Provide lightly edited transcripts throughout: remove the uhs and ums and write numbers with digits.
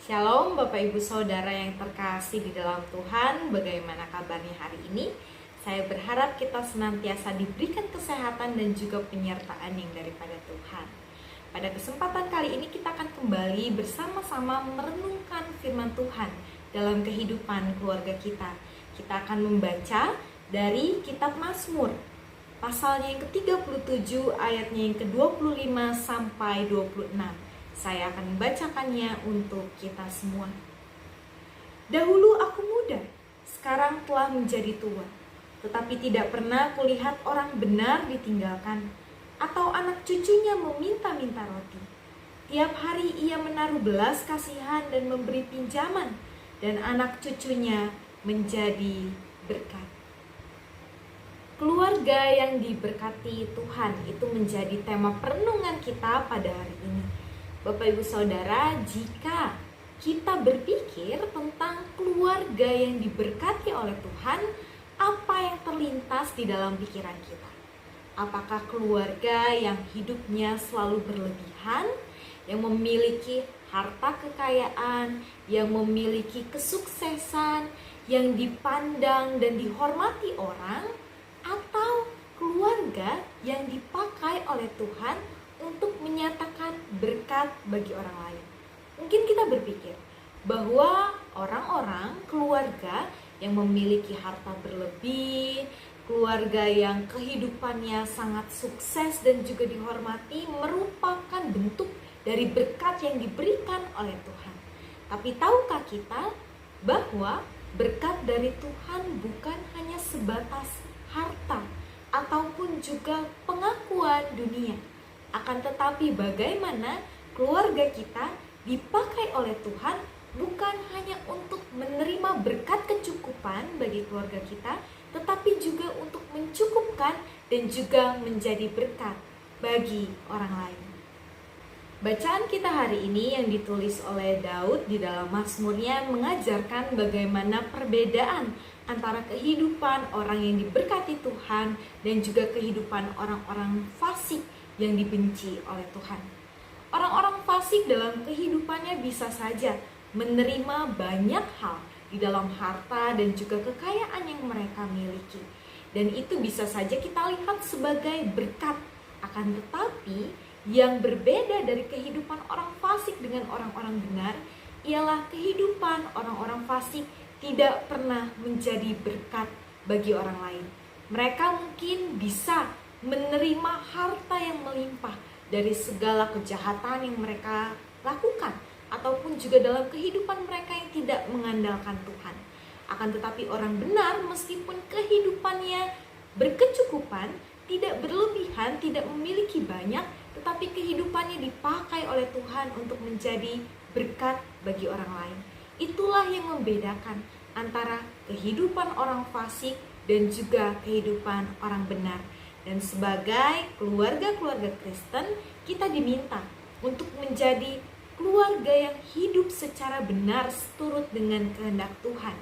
Shalom Bapak Ibu Saudara yang terkasih di dalam Tuhan. Bagaimana kabarnya hari ini? Saya berharap kita senantiasa diberikan kesehatan dan juga penyertaan yang daripada Tuhan. Pada kesempatan kali ini kita akan kembali bersama-sama merenungkan firman Tuhan dalam kehidupan keluarga kita. Kita akan membaca dari kitab Mazmur, pasalnya yang ke-37 ayatnya yang ke-25 sampai 26. Saya akan membacakannya untuk kita semua. Dahulu aku muda, sekarang telah menjadi tua, tetapi tidak pernah kulihat orang benar ditinggalkan, atau anak cucunya meminta-minta roti. Tiap hari ia menaruh belas kasihan dan memberi pinjaman, dan anak cucunya menjadi berkat. Keluarga yang diberkati Tuhan itu menjadi tema perenungan kita pada hari ini. Bapak Ibu Saudara, jika kita berpikir tentang keluarga yang diberkati oleh Tuhan, apa yang terlintas di dalam pikiran kita? Apakah keluarga yang hidupnya selalu berlebihan, yang memiliki harta kekayaan, yang memiliki kesuksesan, yang dipandang dan dihormati orang, atau keluarga yang dipakai oleh Tuhan untuk menyatakan berkat bagi orang lain? Mungkin kita berpikir bahwa orang-orang keluarga yang memiliki harta berlebih, keluarga yang kehidupannya sangat sukses dan juga dihormati merupakan bentuk dari berkat yang diberikan oleh Tuhan. Tapi tahukah kita bahwa berkat dari Tuhan bukan hanya sebatas harta ataupun juga pengakuan dunia. Akan tetapi bagaimana keluarga kita dipakai oleh Tuhan bukan hanya untuk menerima berkat kecukupan bagi keluarga kita, tetapi juga untuk mencukupkan dan juga menjadi berkat bagi orang lain. Bacaan kita hari ini yang ditulis oleh Daud di dalam Mazmurnya mengajarkan bagaimana perbedaan antara kehidupan orang yang diberkati Tuhan dan juga kehidupan orang-orang fasik yang dibenci oleh Tuhan. Orang-orang fasik dalam kehidupannya bisa saja menerima banyak hal di dalam harta dan juga kekayaan yang mereka miliki. Dan itu bisa saja kita lihat sebagai berkat. Akan tetapi yang berbeda dari kehidupan orang fasik dengan orang-orang benar ialah kehidupan orang-orang fasik tidak pernah menjadi berkat bagi orang lain. Mereka mungkin bisa menerima harta yang melimpah dari segala kejahatan yang mereka lakukan, ataupun juga dalam kehidupan mereka yang tidak mengandalkan Tuhan. Akan tetapi orang benar meskipun kehidupannya berkecukupan, tidak berlebihan, tidak memiliki banyak, tetapi kehidupannya dipakai oleh Tuhan untuk menjadi berkat bagi orang lain. Itulah yang membedakan antara kehidupan orang fasik dan juga kehidupan orang benar. Dan sebagai keluarga-keluarga Kristen, kita diminta untuk menjadi keluarga yang hidup secara benar seturut dengan kehendak Tuhan,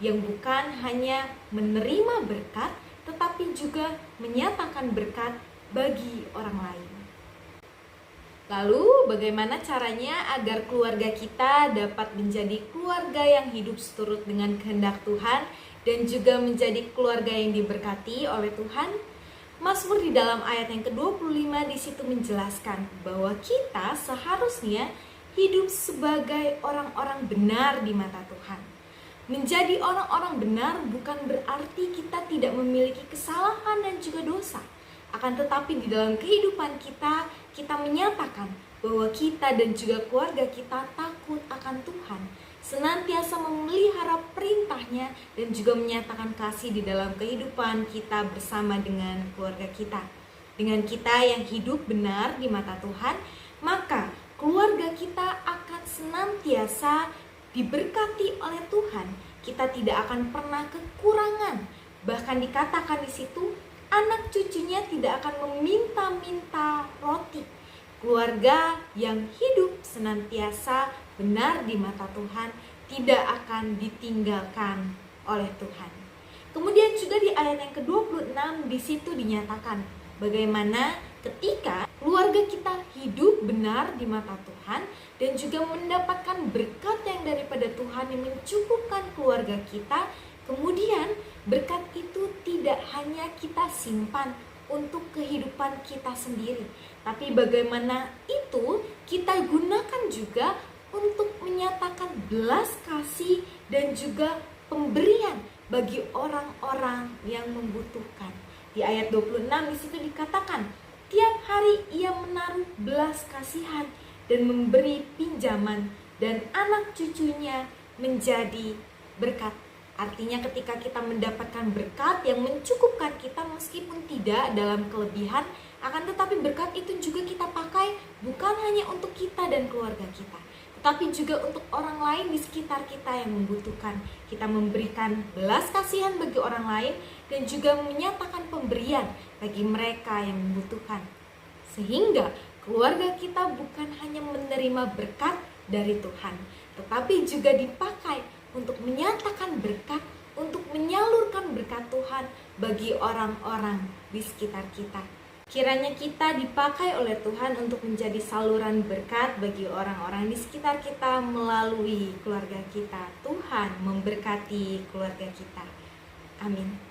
yang bukan hanya menerima berkat, tetapi juga menyatakan berkat bagi orang lain. Lalu bagaimana caranya agar keluarga kita dapat menjadi keluarga yang hidup seturut dengan kehendak Tuhan dan juga menjadi keluarga yang diberkati oleh Tuhan? Mazmur di dalam ayat yang ke-25 di situ menjelaskan bahwa kita seharusnya hidup sebagai orang-orang benar di mata Tuhan. Menjadi orang-orang benar bukan berarti kita tidak memiliki kesalahan dan juga dosa. Akan tetapi di dalam kehidupan kita, kita menyatakan bahwa kita dan juga keluarga kita takut akan Tuhan, senantiasa memelihara perintahnya dan juga menyatakan kasih di dalam kehidupan kita bersama dengan keluarga kita. Dengan kita yang hidup benar di mata Tuhan, maka keluarga kita akan senantiasa diberkati oleh Tuhan. Kita tidak akan pernah kekurangan. Bahkan dikatakan di situ, anak cucunya tidak akan meminta-minta roti. Keluarga yang hidup senantiasa benar di mata Tuhan tidak akan ditinggalkan oleh Tuhan. Kemudian juga di ayat yang ke-26 di situ dinyatakan bagaimana ketika keluarga kita hidup benar di mata Tuhan dan juga mendapatkan berkat yang daripada Tuhan yang mencukupkan keluarga kita, kemudian berkat itu tidak hanya kita simpan untuk kehidupan kita sendiri, tapi bagaimana itu kita gunakan juga untuk menyatakan belas kasih dan juga pemberian bagi orang-orang yang membutuhkan. Di ayat 26 di situ dikatakan, tiap hari ia menaruh belas kasihan dan memberi pinjaman, dan anak cucunya menjadi berkat. Artinya ketika kita mendapatkan berkat yang mencukupkan kita meskipun tidak dalam kelebihan, akan tetapi berkat itu juga kita pakai bukan hanya untuk kita dan keluarga kita, tetapi juga untuk orang lain di sekitar kita yang membutuhkan. Kita memberikan belas kasihan bagi orang lain dan juga menyatakan pemberian bagi mereka yang membutuhkan. Sehingga keluarga kita bukan hanya menerima berkat dari Tuhan, tetapi juga dipakai untuk menyatakan berkat, untuk menyalurkan berkat Tuhan bagi orang-orang di sekitar kita. Kiranya kita dipakai oleh Tuhan untuk menjadi saluran berkat bagi orang-orang di sekitar kita melalui keluarga kita. Tuhan memberkati keluarga kita. Amin.